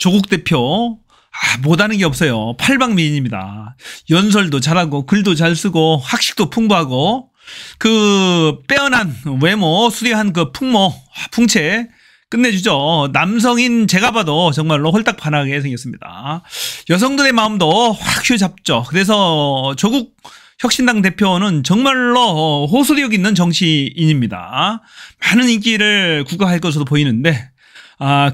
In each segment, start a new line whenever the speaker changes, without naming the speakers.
조국 대표 못하는 게 없어요. 팔방미인입니다. 연설도 잘하고 글도 잘 쓰고 학식도 풍부하고 그 빼어난 외모, 수려한 그 풍모, 풍채 끝내주죠. 남성인 제가 봐도 정말로 홀딱반하게 생겼습니다. 여성들의 마음도 확 휘잡죠. 그래서 조국 혁신당 대표는 정말로 호소력 있는 정치인입니다. 많은 인기를 구가할 것으로 보이는데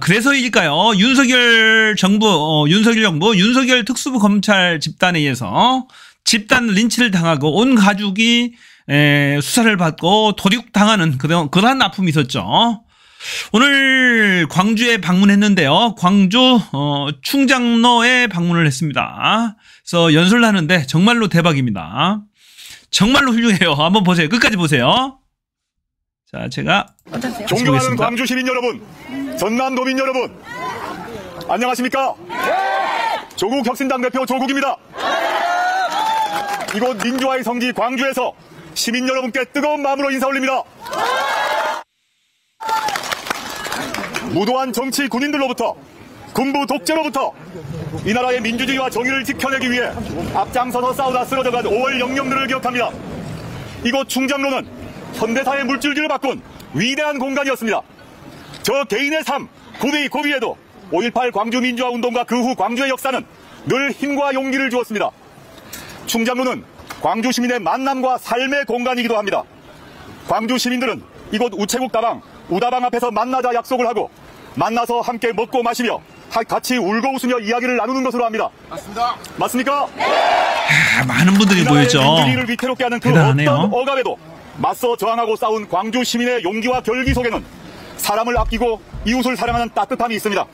그래서일까요? 윤석열 정부, 윤석열 특수부 검찰 집단에 의해서 집단 린치를 당하고 온 가족이 수사를 받고 도륙당하는 그러한 아픔이 있었죠. 오늘 광주에 방문했는데요. 광주 충장로에 방문을 했습니다. 그래서 연설을 하는데 정말로 대박입니다. 정말로 훌륭해요. 한번 보세요. 끝까지 보세요. 자, 제가
존경하는 광주 시민 여러분, 전남 도민 여러분, 안녕하십니까? 조국 혁신당 대표 조국입니다. 이곳 민주화의 성지 광주에서 시민 여러분께 뜨거운 마음으로 인사 올립니다. 무도한 정치 군인들로부터, 군부 독재로부터 이 나라의 민주주의와 정의를 지켜내기 위해 앞장서서 싸우다 쓰러져간 5월 영령들을 기억합니다. 이곳 충장로는 현대사의 물줄기를 바꾼 위대한 공간이었습니다. 저 개인의 삶, 고비에도 5.18 광주 민주화 운동과 그 후 광주의 역사는 늘 힘과 용기를 주었습니다. 충장로는 광주 시민의 만남과 삶의 공간이기도 합니다. 광주 시민들은 이곳 우체국 다방, 우다방 앞에서 만나자 약속을 하고 만나서 함께 먹고 마시며 같이 울고 웃으며 이야기를 나누는 것으로 합니다. 맞습니다. 맞습니까?
많은 분들이 모였죠.
민주주의를 위태롭게 하는 그
대단하네요.
어떤 억압에도 맞서 저항하고 싸운 광주 시민의 용기와 결기 속에는 사람을 아끼고 이웃을 사랑하는 따뜻함이 있습니다.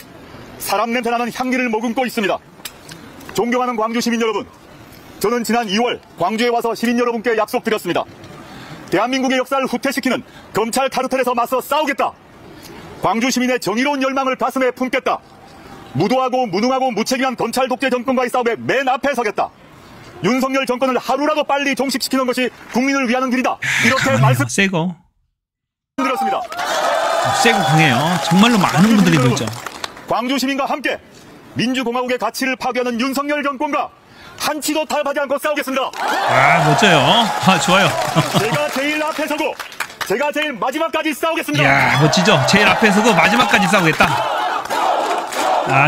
사람 냄새나는 향기를 머금고 있습니다. 존경하는 광주 시민 여러분, 저는 지난 2월 광주에 와서 시민 여러분께 약속드렸습니다. 대한민국의 역사를 후퇴시키는 검찰 카르텔에서 맞서 싸우겠다. 광주 시민의 정의로운 열망을 가슴에 품겠다. 무도하고 무능하고 무책임한 검찰 독재 정권과의 싸움에 맨 앞에 서겠다. 윤석열 정권을 하루라도 빨리 종식시키는 것이 국민을 위하는 길이다. 이렇게 말씀드렸습니다.
세고 강해요. 정말로 많은 분들이 보이죠.
광주 시민과 함께 민주공화국의 가치를 파괴하는 윤석열 정권과 한치도 타협하지 않고 싸우겠습니다.
멋져요. 좋아요.
제가 제일 앞에 서고 제가 제일 마지막까지 싸우겠습니다.
이야, 멋지죠. 제일 앞에 서고 마지막까지 싸우겠다.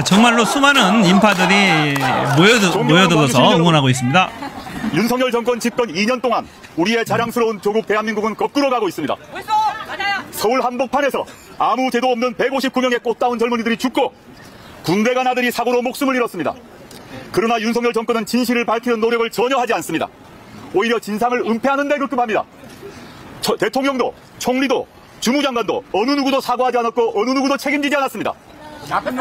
정말로 수많은 인파들이 모여들어서 응원하고 있습니다.
윤석열 정권 집권 2년 동안 우리의 자랑스러운 조국 대한민국은 거꾸로 가고 있습니다. 서울 한복판에서 아무 죄도 없는 159명의 꽃다운 젊은이들이 죽고 군대 간 아들이 사고로 목숨을 잃었습니다. 그러나 윤석열 정권은 진실을 밝히는 노력을 전혀 하지 않습니다. 오히려 진상을 은폐하는 데 급급합니다. 대통령도 총리도 주무장관도 어느 누구도 사과하지 않았고 어느 누구도 책임지지 않았습니다.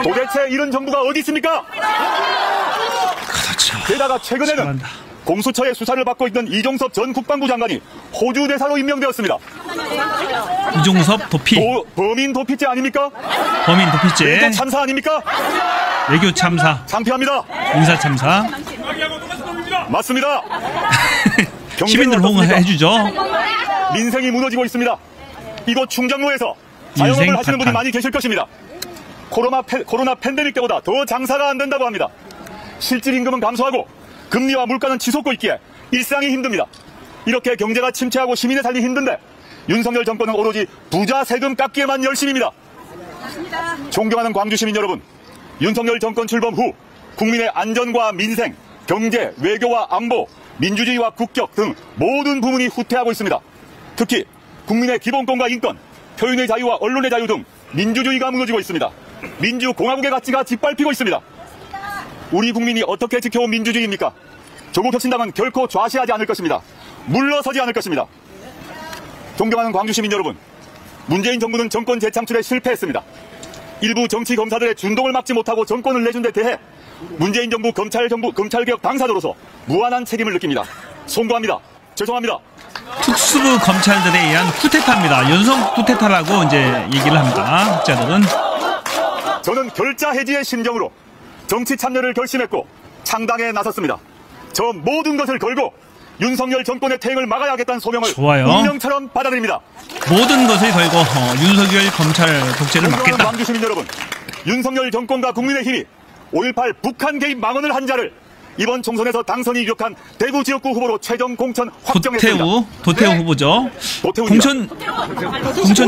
도대체 이런 정부가 어디 있습니까?
그렇죠.
게다가 최근에는 공수처의 수사를 받고 있는 이종섭 전 국방부 장관이 호주 대사로 임명되었습니다.
이종섭 도피.
범인 도피죄 아닙니까?
범인 도피죄.
외교 참사 아닙니까?
외교 참사.
창피합니다.
인사 참사.
맞습니다.
시민들 호응해주죠.
민생이 무너지고 있습니다. 이곳 충장로에서 자영업을 하시는 분이 많이 계실 것입니다. 코로나 팬데믹 때보다 더 장사가 안 된다고 합니다. 실질 임금은 감소하고 금리와 물가는 치솟고 있기에 일상이 힘듭니다. 이렇게 경제가 침체하고 시민의 삶이 힘든데 윤석열 정권은 오로지 부자 세금 깎기에만 열심입니다. 존경하는 광주 시민 여러분, 윤석열 정권 출범 후 국민의 안전과 민생, 경제, 외교와 안보, 민주주의와 국격 등 모든 부문이 후퇴하고 있습니다. 특히 국민의 기본권과 인권, 표현의 자유와 언론의 자유 등 민주주의가 무너지고 있습니다. 민주공화국의 가치가 짓밟히고 있습니다. 우리 국민이 어떻게 지켜온 민주주의입니까? 조국 혁신당은 결코 좌시하지 않을 것입니다. 물러서지 않을 것입니다. 존경하는 광주 시민 여러분, 문재인 정부는 정권 재창출에 실패했습니다. 일부 정치 검사들의 준동을 막지 못하고 정권을 내준 데 대해 문재인 정부 검찰개혁 당사자로서 무한한 책임을 느낍니다. 송구합니다. 죄송합니다.
특수부 검찰들에 의한 쿠데타입니다. 연속 쿠데타라고 이제 얘기를 합니다. 학자들은.
저는 결자 해지의 심정으로 정치 참여를 결심했고 창당에 나섰습니다. 저 모든 것을 걸고 윤석열 정권의 퇴행을 막아야겠다는 소명을 운명처럼 받아들입니다.
모든 것을 걸고 윤석열 검찰 독재를 막겠다.
광주 시민 여러분, 윤석열 정권과 국민의힘이 5.18 북한 개입 망언을 한 자를 이번 총선에서 당선이 유력한 대구 지역구 후보로 최종 공천 확정했습니다.
도태우 후보죠. 공천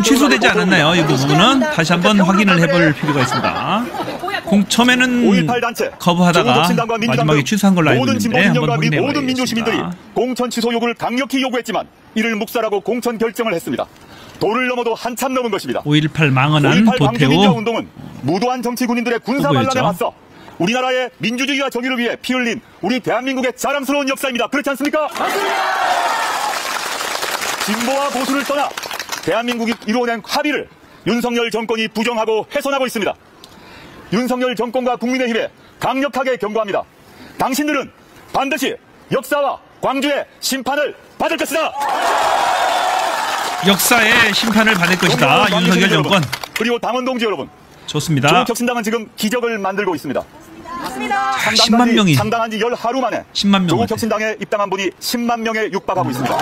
취소되지 않았나요? 이 부분은 다시 한번 확인을 해볼 필요가 있습니다. 처음에는 거부하다가 마지막에 취소한 걸로 알고 있는데 한번 확인해
모든 민주시민들이
보겠습니다.
공천 취소 요구를 강력히 요구했지만 이를 묵살하고 공천 결정을 했습니다. 도를 넘어도 한참 넘은 것입니다.
5.18 망언한
5.18
도태우
운동은 무도한 정치 군인들의 군사 반란에 맞서 우리나라의 민주주의와 정의를 위해 피 흘린 우리 대한민국의 자랑스러운 역사입니다. 그렇지 않습니까? 진보와 보수를 떠나 대한민국이 이루어낸 합의를 윤석열 정권이 부정하고 훼손하고 있습니다. 윤석열 정권과 국민의힘에 강력하게 경고합니다. 당신들은 반드시 역사와 광주의 심판을 받을 것이다.
역사의 심판을 받을 것이다. 윤석열 정권.
그리고 당원 동지 여러분.
좋습니다.
조국혁신당은 지금 기적을 만들고 있습니다.
10만 명이
창당한 지 10하루 만에
10만 명
조국혁신당에 입당한 분이 10만 명에 육박하고 있습니다.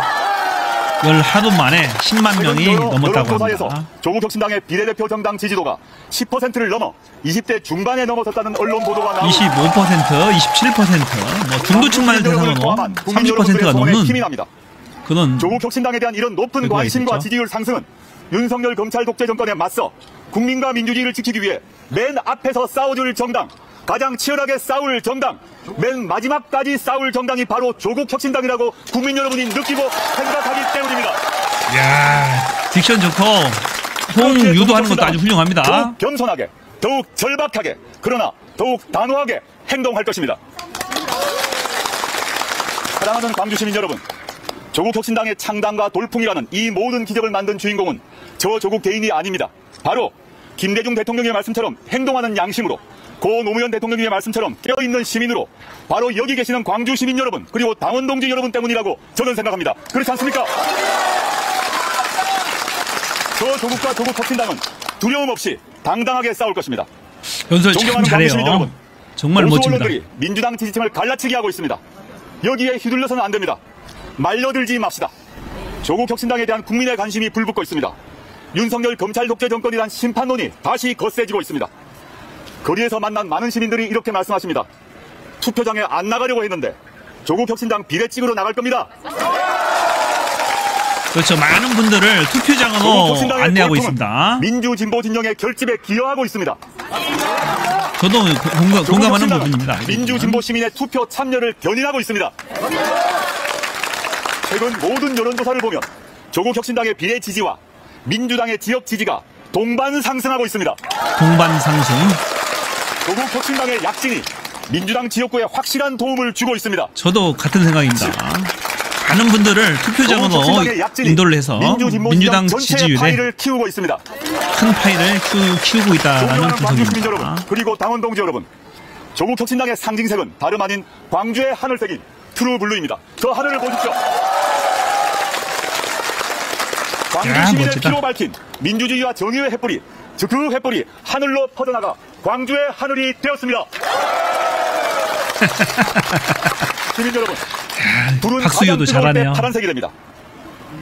10하루 만에 10만 명이 넘었다고 합니다.
조국혁신당의 비례대표 정당 지지도가 10%를 넘어 20대 중반에 넘어섰다는 언론 보도가 나오고
25%, 27%, 뭐 중도층만을 대상으로 30%가 넘는
힘이 납니다.
그런
조국혁신당에 대한 이런 높은 관심과 지지율 상승은 윤석열 검찰 독재 정권에 맞서 국민과 민주주의를 지키기 위해 맨 앞에서 싸워줄 정당, 가장 치열하게 싸울 정당, 맨 마지막까지 싸울 정당이 바로 조국혁신당이라고 국민 여러분이 느끼고 생각하기 때문입니다.
이야, 딕션 좋고 호응 유도하는 것도 아주 훌륭합니다.
더욱 겸손하게, 더욱 절박하게, 그러나 더욱 단호하게 행동할 것입니다. 사랑하는 광주 시민 여러분, 조국혁신당의 창당과 돌풍이라는 이 모든 기적을 만든 주인공은 저 조국 개인이 아닙니다. 바로 김대중 대통령의 말씀처럼 행동하는 양심으로, 고 노무현 대통령의 말씀처럼 깨어있는 시민으로, 바로 여기 계시는 광주 시민 여러분, 그리고 당원 동지 여러분 때문이라고 저는 생각합니다. 그렇지 않습니까? 저 조국과 조국혁신당은 두려움 없이 당당하게 싸울 것입니다.
연설 참 잘해요.
여러분,
정말 멋집니다.
언론들이 민주당 지지층을 갈라치게 하고 있습니다. 여기에 휘둘려서는 안 됩니다. 말려들지 맙시다. 조국혁신당에 대한 국민의 관심이 불붙고 있습니다. 윤석열 검찰 독재 정권이란 심판론이 다시 거세지고 있습니다. 거리에서 만난 많은 시민들이 이렇게 말씀하십니다. 투표장에 안 나가려고 했는데 조국혁신당 비례 찍으러 나갈 겁니다.
그렇죠. 많은 분들을 투표장으로 안내하고 있습니다.
민주진보 진영의 결집에 기여하고 있습니다.
저도 공감하는 부분입니다.
민주진보 시민의 투표 참여를 견인하고 있습니다. 최근 모든 여론조사를 보면 조국혁신당의 비례 지지와 민주당의 지역 지지가 동반 상승하고 있습니다.
동반 상승.
조국혁신당의 약진이 민주당 지역구에 확실한 도움을 주고 있습니다.
저도 같은 생각입니다. 많은 분들을 투표장으로 인도를 해서 민주당 지지율에
파이를 키우고 있습니다.
큰 파이를 키우고 있다는 분석입니다.
그리고 당원 동지 여러분, 조국혁신당의 상징색은 다름 아닌 광주의 하늘색인 트루블루입니다. 저 하늘을 보십시오. 광주 시민의 피로 밝힌 민주주의와 정의의 횃불이, 그 횃불이 하늘로 퍼져나가 광주의 하늘이 되었습니다. 시민 여러분, 불은
박수효도 잘하네요.
파란색이 됩니다.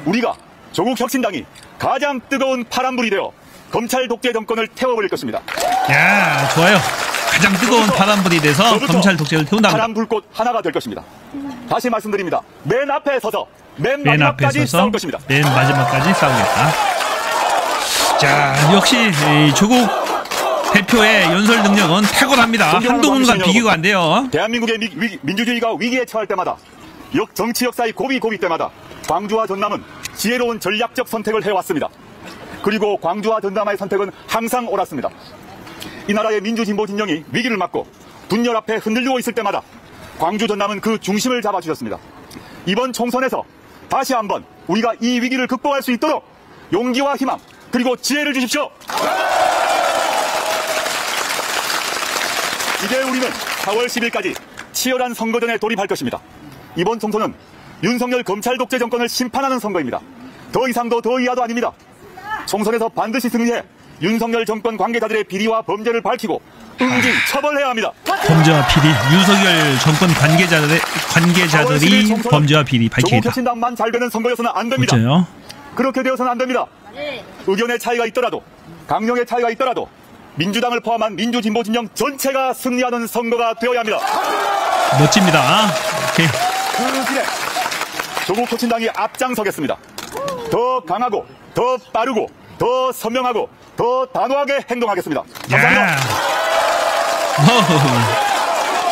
우리가 조국혁신당이 가장 뜨거운 파란불이 되어 검찰 독재 정권을 태워버릴 것입니다.
야, 좋아요. 가장 뜨거운 파란불이 돼서 검찰 독재를 태운답니다.
파란 불꽃 하나가 될 것입니다. 다시 말씀드립니다. 맨 앞에 서서 맨 마지막까지 싸울 것입니다.
맨 마지막까지 싸우겠다. 자, 역시 조국 대표의 연설 능력은 탁월합니다. 한동훈과 비교가 안 돼요.
대한민국의 민주주의가 위기에 처할 때마다, 정치 역사의 고비 때마다 광주와 전남은 지혜로운 전략적 선택을 해왔습니다. 그리고 광주와 전남의 선택은 항상 옳았습니다. 이 나라의 민주진보 진영이 위기를 맞고 분열 앞에 흔들리고 있을 때마다 광주 전남은 그 중심을 잡아주셨습니다. 이번 총선에서 다시 한번 우리가 이 위기를 극복할 수 있도록 용기와 희망, 그리고 지혜를 주십시오. 이제 우리는 4월 10일까지 치열한 선거전에 돌입할 것입니다. 이번 총선은 윤석열 검찰 독재 정권을 심판하는 선거입니다. 더 이상도 더 이하도 아닙니다. 총선에서 반드시 승리해 윤석열 정권 관계자들의 비리와 범죄를 밝히고 응징 처벌해야 합니다.
범죄와 비리, 윤석열 정권 관계자들이 범죄와 비리 밝히겠다.
조국혁신당만 잘 되는 선거여서는 안 됩니다.
어째요?
그렇게 되어서는 안 됩니다. 의견의 차이가 있더라도, 강령의 차이가 있더라도 민주당을 포함한 민주진보 진영 전체가 승리하는 선거가 되어야 합니다.
멋집니다. 오케이.
그 길에 조국 혁신당이 앞장서겠습니다. 더 강하고 더 빠르고 더 선명하고 더 단호하게 행동하겠습니다. 감사합니다.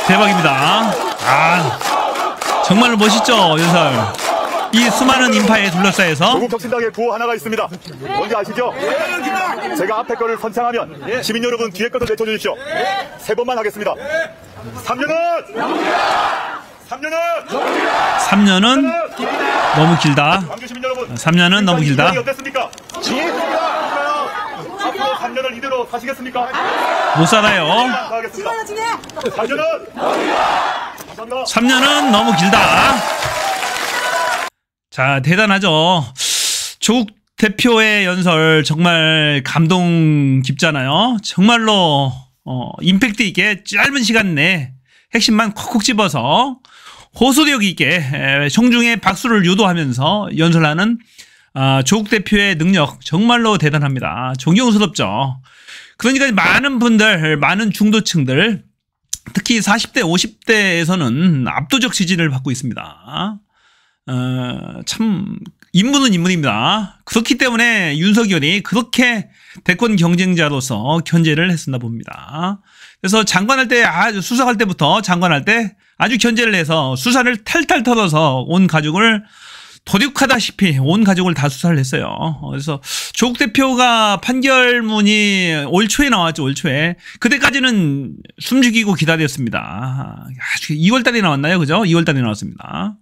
대박입니다. 정말로 멋있죠, 연설. 이 수많은 인파에 둘러싸여서
조국 혁신당의 구호 하나가 있습니다. 뭔지 아시죠? 제가 앞에 거를 선창하면 시민 여러분 뒤에 것을 외쳐주십시오. 3번만 하겠습니다.
3년은 너무 길다. 3년은 너무 길다.
어땠습니까? 앞으로 3년을 이대로 사시겠습니까?
못 살아요. 3년은 너무 길다. 자, 대단하죠. 조국 대표의 연설 정말 감동 깊잖아요. 정말로 임팩트 있게 짧은 시간 내에 핵심만 콕콕 집어서 호소력 있게 청중의 박수를 유도하면서 연설하는 조국 대표의 능력 정말로 대단합니다. 존경스럽죠. 그러니까 많은 분들, 많은 중도층들, 특히 40대, 50대에서는 압도적 지지를 받고 있습니다. 참 인물은 인물입니다. 그렇기 때문에 윤석열이 그렇게 대권 경쟁자로서 견제를 했었나 봅니다. 그래서 장관할 때, 수석할 때부터 장관할 때 아주 견제를 해서 수사를 탈탈 털어서 온 가족을 도륙하다시피 온 가족을 다 수사를 했어요. 그래서 조국 대표가 판결문이 올 초에 나왔죠. 올 초에. 그때까지는 숨죽이고 기다렸습니다. 2월 달에 나왔나요? 그죠? 2월 달에 나왔습니다.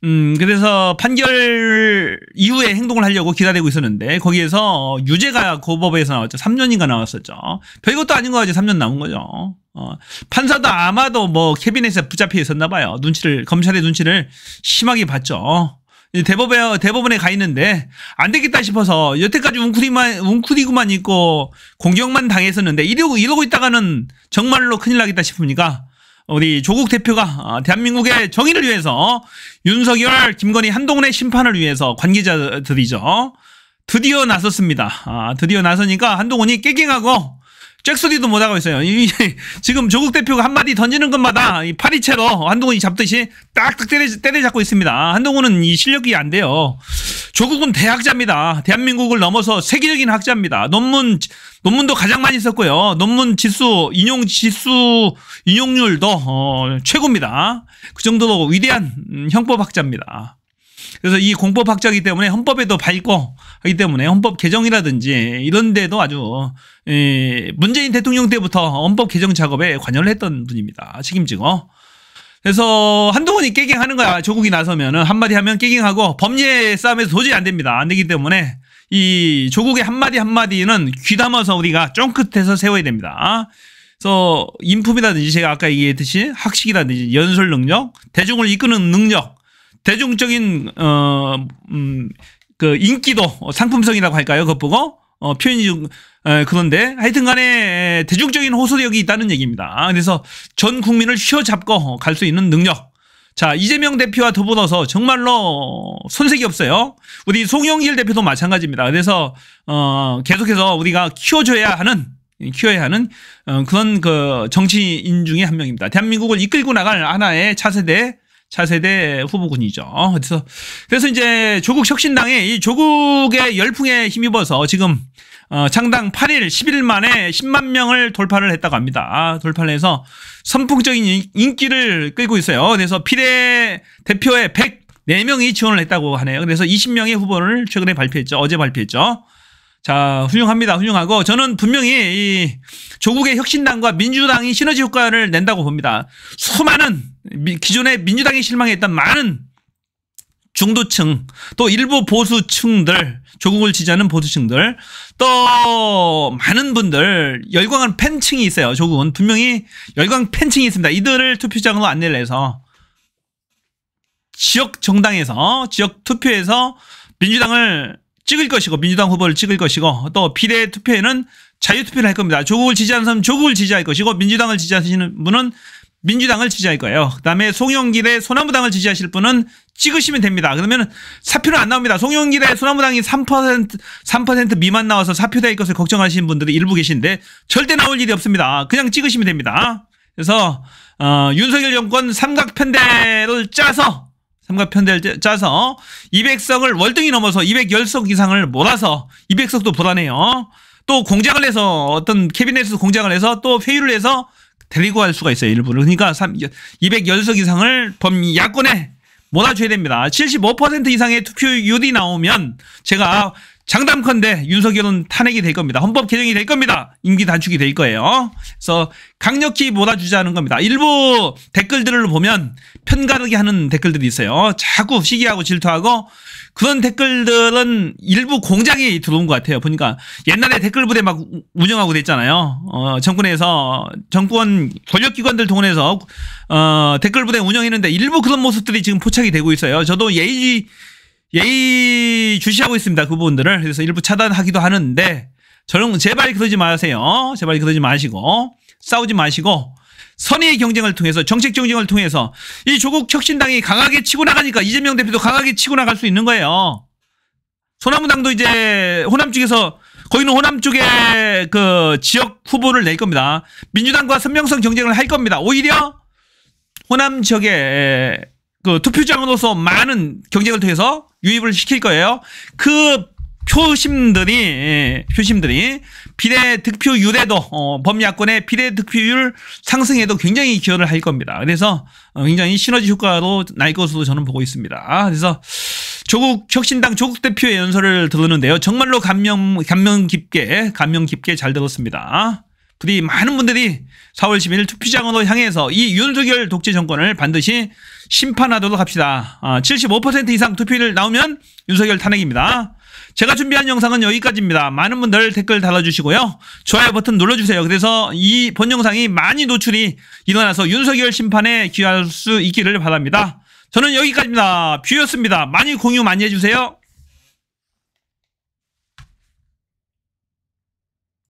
그래서 판결 이후에 행동을 하려고 기다리고 있었는데 거기에서 유죄가 고법에서 나왔죠. 3년인가 나왔었죠. 별것도 아닌 거 가지고 3년 나온 거죠. 판사도 아마도 뭐 캐비넷에 붙잡혀 있었나 봐요. 검찰의 눈치를 심하게 봤죠. 대법원에 가 있는데 안 되겠다 싶어서 여태까지 웅크리고만 있고 공격만 당했었는데 이러고 있다가는 정말로 큰일 나겠다 싶으니까 우리 조국 대표가 대한민국의 정의를 위해서 윤석열, 김건희, 한동훈의 심판을 위해서 관계자들이죠. 드디어 나섰습니다. 드디어 나서니까 한동훈이 깨갱하고 잭소리도 못하고 있어요. 지금 조국 대표가 한마디 던지는 것마다 이 파리채로 한동훈이 잡듯이 딱딱 때려잡고 있습니다. 한동훈은 이 실력이 안 돼요. 조국은 대학자입니다. 대한민국을 넘어서 세계적인 학자입니다. 논문도 가장 많이 썼고요. 논문 지수, 인용률도 최고입니다. 그 정도로 위대한 형법학자입니다. 그래서 이 공법학자이기 때문에 헌법에도 밝고 하기 때문에 헌법 개정이라든지 이런 데도 아주 문재인 대통령 때부터 헌법 개정 작업에 관여를 했던 분입니다. 책임지고. 그래서 한동훈이 깨갱하는 거야. 조국이 나서면은 한마디 하면 깨갱하고 법리의 싸움에서 도저히 안 됩니다. 안 되기 때문에 이 조국의 한마디는 귀담아서 우리가 쫑긋해서 세워야 됩니다. 그래서 인품이라든지 제가 아까 얘기했듯이 학식이라든지 연설 능력, 대중을 이끄는 능력, 대중적인 그 인기도 상품성이라고 할까요? 그것 보고 표현이 좀 그런데 하여튼간에 대중적인 호소력이 있다는 얘기입니다. 그래서 전 국민을 휘어잡고 갈 수 있는 능력. 자, 이재명 대표와 더불어서 정말로 손색이 없어요. 우리 송영길 대표도 마찬가지입니다. 그래서 계속해서 우리가 키워야 하는 그런 그 정치인 중에 한 명입니다. 대한민국을 이끌고 나갈 하나의 차세대 후보군이죠. 그래서 이제 조국 혁신당이 이 조국의 열풍에 힘입어서 지금 창당 8일, 11일 만에 10만 명을 돌파를 했다고 합니다. 돌파를 해서 선풍적인 인기를 끌고 있어요. 그래서 비례 대표에 104명이 지원을 했다고 하네요. 그래서 20명의 후보를 최근에 발표했죠. 어제 발표했죠. 자, 훌륭합니다. 훌륭하고 저는 분명히 이 조국의 혁신당과 민주당이 시너지 효과를 낸다고 봅니다. 수많은 기존에 민주당이 실망했던 많은 중도층 또 일부 보수층들 조국을 지지하는 보수층들 또 많은 분들 열광한 팬층이 있어요. 조국은 분명히 열광 팬층이 있습니다. 이들을 투표장으로 안내를 해서 지역 정당에서 지역 투표에서 민주당을 찍을 것이고 민주당 후보를 찍을 것이고 또 비례 투표에는 자유투표를 할 겁니다. 조국을 지지하는 사람은 조국을 지지할 것이고 민주당을 지지하시는 분은 민주당을 지지할 거예요. 그다음에 송영길의 소나무당을 지지하실 분은 찍으시면 됩니다. 그러면 사표는 안 나옵니다. 송영길의 소나무당이 3% 미만 나와서 사표될 것을 걱정하시는 분들이 일부 계신데 절대 나올 일이 없습니다. 그냥 찍으시면 됩니다. 그래서 윤석열 정권 삼각편대를 짜서 200석을 월등히 넘어서 210석 이상을 몰아서 200석도 불안해요. 또 공작을 해서 어떤 캐비넷에서 공작을 해서 또 회유를 해서 데리고 갈 수가 있어요. 일부를. 그러니까 210석 이상을 야권에 몰아줘야 됩니다. 75% 이상의 투표율이 나오면 제가 장담컨대 윤석열은 탄핵이 될 겁니다. 헌법 개정이 될 겁니다. 임기 단축이 될 거예요. 그래서 강력히 몰아주자는 겁니다. 일부 댓글들을 보면 편가르게 하는 댓글들이 있어요. 자꾸 시기하고 질투하고 그런 댓글들은 일부 공작이 들어온 것 같아요. 보니까 옛날에 댓글 부대 막 운영하고 그랬잖아요. 정권에서 정권 권력기관들 동원해서 댓글 부대 운영했는데 일부 그런 모습들이 지금 포착이 되고 있어요. 저도 예의 주시하고 있습니다. 그 부분들을. 그래서 일부 차단하기도 하는데 저는 제발 그러지 마세요. 제발 그러지 마시고 싸우지 마시고 선의의 경쟁을 통해서 정책 경쟁을 통해서 이 조국 혁신당이 강하게 치고 나가니까 이재명 대표도 강하게 치고 나갈 수 있는 거예요. 소나무당도 이제 호남 쪽에서 거기는 호남 쪽에 그 지역 후보를 낼 겁니다. 민주당과 선명성 경쟁을 할 겁니다. 오히려 호남 지역에 그 투표장으로서 많은 경쟁을 통해서 유입을 시킬 거예요. 그 표심들이 비례 득표율에도 범야권의 비례 득표율 상승에도 굉장히 기여를 할 겁니다. 그래서 굉장히 시너지 효과로 날 것으로 저는 보고 있습니다. 그래서 조국 혁신당 조국 대표의 연설을 들었는데요. 정말로 감명 깊게 잘 들었습니다. 부디 많은 분들이 4월 10일 투표장으로 향해서 이 윤석열 독재 정권을 반드시 심판하도록 합시다. 75% 이상 투표율 나오면 윤석열 탄핵입니다. 제가 준비한 영상은 여기까지입니다. 많은 분들 댓글 달아주시고요. 좋아요 버튼 눌러주세요. 그래서 이 본 영상이 많이 노출이 일어나서 윤석열 심판에 기여할 수 있기를 바랍니다. 저는 여기까지입니다. 뷰였습니다. 많이 공유 많이 해주세요.